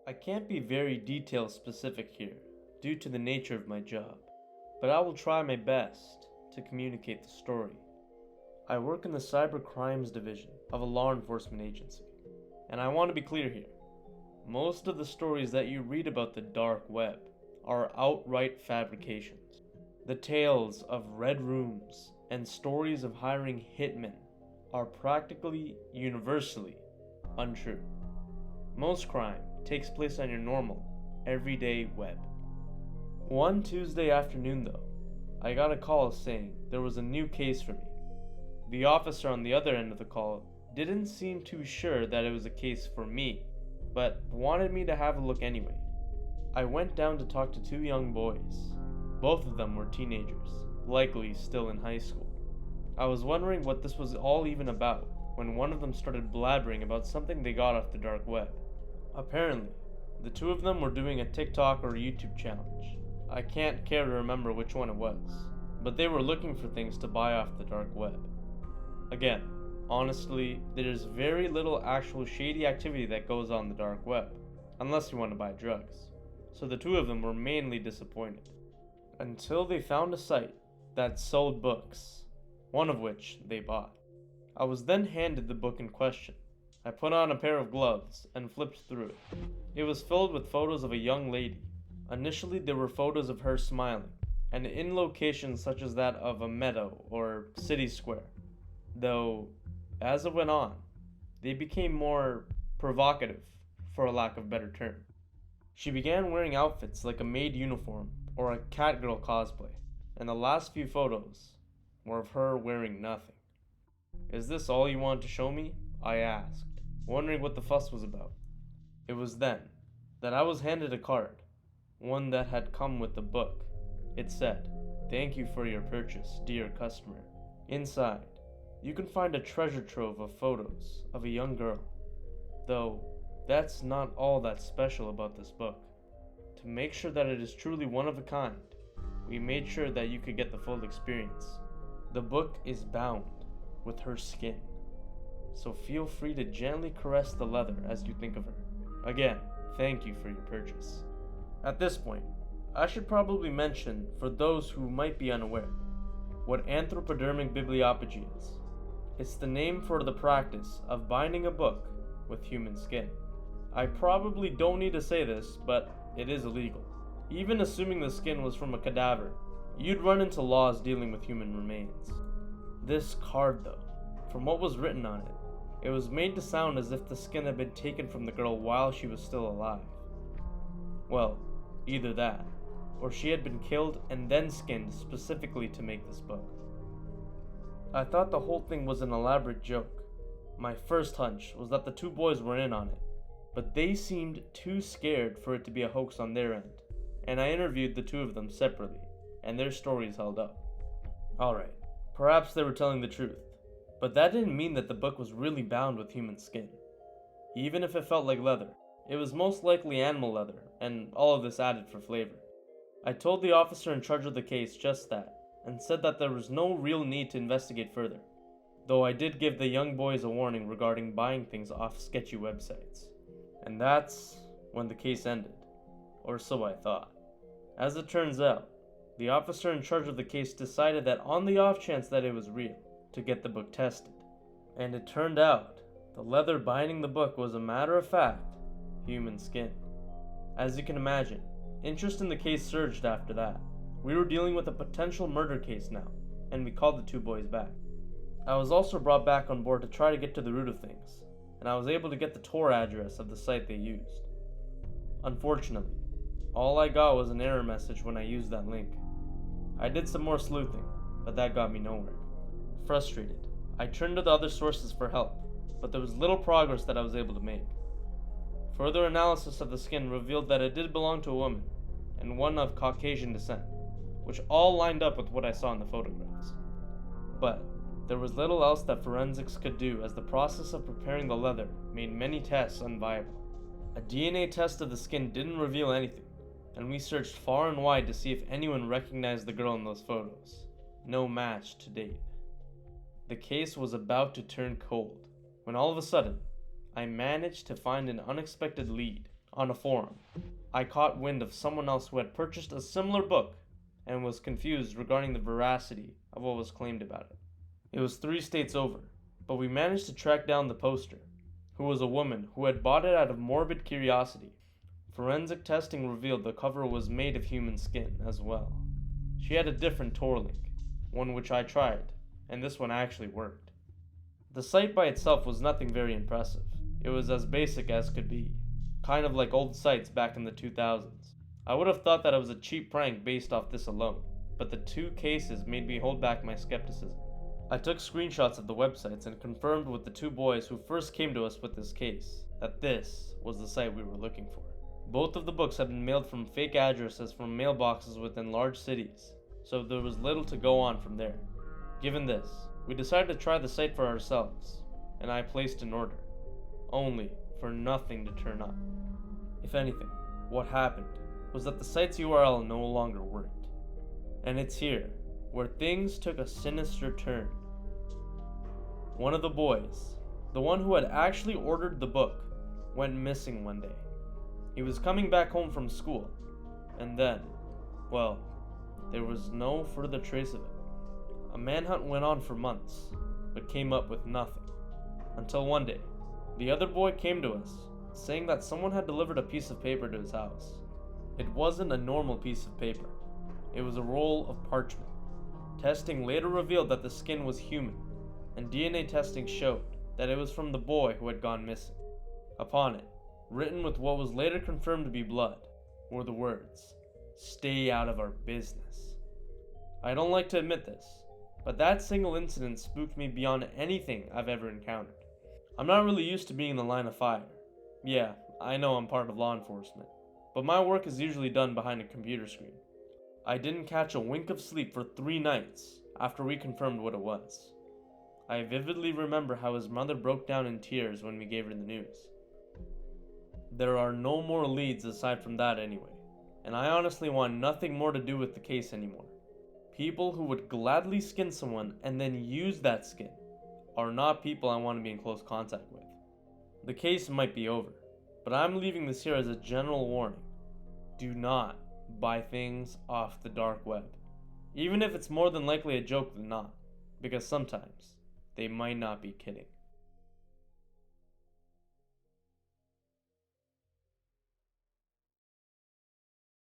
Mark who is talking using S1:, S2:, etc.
S1: I can't be very detail specific here due to the nature of my job, but I will try my best to communicate the story. I work in the cyber crimes division of a law enforcement agency, and I want to be clear here. Most of the stories that you read about the dark web are outright fabrications. The tales of red rooms and stories of hiring hitmen are practically universally untrue. Most crime takes place on your normal, everyday web. One Tuesday afternoon, though, I got a call saying there was a new case for me. The officer on the other end of the call didn't seem too sure that it was a case for me, but wanted me to have a look anyway. I went down to talk to two young boys. Both of them were teenagers, likely still in high school. I was wondering what this was all even about when one of them started blabbering about something they got off the dark web. Apparently, the two of them were doing a TikTok or YouTube challenge. I can't care to remember which one it was, but they were looking for things to buy off the dark web. Again, honestly, there's very little actual shady activity that goes on the dark web, unless you want to buy drugs. So the two of them were mainly disappointed. Until they found a site that sold books, one of which they bought. I was then handed the book in question. I put on a pair of gloves and flipped through it. It was filled with photos of a young lady. Initially, there were photos of her smiling, and in locations such as that of a meadow or city square. Though, as it went on, they became more provocative, for a lack of a better term. She began wearing outfits like a maid uniform or a catgirl cosplay, and the last few photos were of her wearing nothing. "Is this all you want to show me?" I asked, wondering what the fuss was about. It was then that I was handed a card, one that had come with the book. It said, "Thank you for your purchase, dear customer." Inside, you can find a treasure trove of photos of a young girl. Though, that's not all that's special about this book. To make sure that it is truly one of a kind, we made sure that you could get the full experience. The book is bound with her skin, so feel free to gently caress the leather as you think of her. Again, thank you for your purchase. At this point, I should probably mention, for those who might be unaware, what anthropodermic bibliophagy is. It's the name for the practice of binding a book with human skin. I probably don't need to say this, but it is illegal. Even assuming the skin was from a cadaver, you'd run into laws dealing with human remains. This card, though, from what was written on it, it was made to sound as if the skin had been taken from the girl while she was still alive. Well, either that, or she had been killed and then skinned specifically to make this book. I thought the whole thing was an elaborate joke. My first hunch was that the two boys were in on it, but they seemed too scared for it to be a hoax on their end, and I interviewed the two of them separately, and their stories held up. Alright, perhaps they were telling the truth, but that didn't mean that the book was really bound with human skin. Even if it felt like leather, it was most likely animal leather, and all of this added for flavor. I told the officer in charge of the case just that, and said that there was no real need to investigate further, though I did give the young boys a warning regarding buying things off sketchy websites. And that's when the case ended, or so I thought. As it turns out, the officer in charge of the case decided that on the off chance that it was real, to get the book tested. And it turned out, the leather binding the book was a matter of fact, human skin. As you can imagine, interest in the case surged after that. We were dealing with a potential murder case now, and we called the two boys back. I was also brought back on board to try to get to the root of things, and I was able to get the Tor address of the site they used. Unfortunately, all I got was an error message when I used that link. I did some more sleuthing, but that got me nowhere. Frustrated, I turned to the other sources for help, but there was little progress that I was able to make. Further analysis of the skin revealed that it did belong to a woman, and one of Caucasian descent, which all lined up with what I saw in the photographs. But there was little else that forensics could do, as the process of preparing the leather made many tests unviable. A DNA test of the skin didn't reveal anything, and we searched far and wide to see if anyone recognized the girl in those photos. No match to date. The case was about to turn cold, when all of a sudden, I managed to find an unexpected lead On a forum, I caught wind of someone else who had purchased a similar book and was confused regarding the veracity of what was claimed about it. It was 3 states over, but we managed to track down the poster, who was a woman who had bought it out of morbid curiosity. Forensic testing revealed the cover was made of human skin as well. She had a different Tor link, one which I tried, and this one actually worked. The site by itself was nothing very impressive. It was as basic as could be, kind of like old sites back in the 2000s. I would have thought that it was a cheap prank based off this alone, but the 2 cases made me hold back my skepticism. I took screenshots of the websites and confirmed with the 2 boys who first came to us with this case that this was the site we were looking for. Both of the books had been mailed from fake addresses from mailboxes within large cities, so there was little to go on from there. Given this, we decided to try the site for ourselves, and I placed an order, only for nothing to turn up. If anything, what happened was that the site's URL no longer worked. And it's here where things took a sinister turn. One of the boys, the one who had actually ordered the book, went missing one day. He was coming back home from school, and then, well, there was no further trace of it. A manhunt went on for months, but came up with nothing. Until one day, the other boy came to us, saying that someone had delivered a piece of paper to his house. It wasn't a normal piece of paper. It was a roll of parchment. Testing later revealed that the skin was human, and DNA testing showed that it was from the boy who had gone missing. Upon it, written with what was later confirmed to be blood, were the words, "Stay out of our business." I don't like to admit this, but that single incident spooked me beyond anything I've ever encountered. I'm not really used to being in the line of fire. Yeah, I know I'm part of law enforcement, but my work is usually done behind a computer screen. I didn't catch a wink of sleep for 3 nights after we confirmed what it was. I vividly remember how his mother broke down in tears when we gave her the news. There are no more leads aside from that anyway, and I honestly want nothing more to do with the case anymore. People who would gladly skin someone and then use that skin are not people I want to be in close contact with. The case might be over, but I'm leaving this here as a general warning. Do not buy things off the dark web, even if it's more than likely a joke than not, because sometimes they might not be kidding.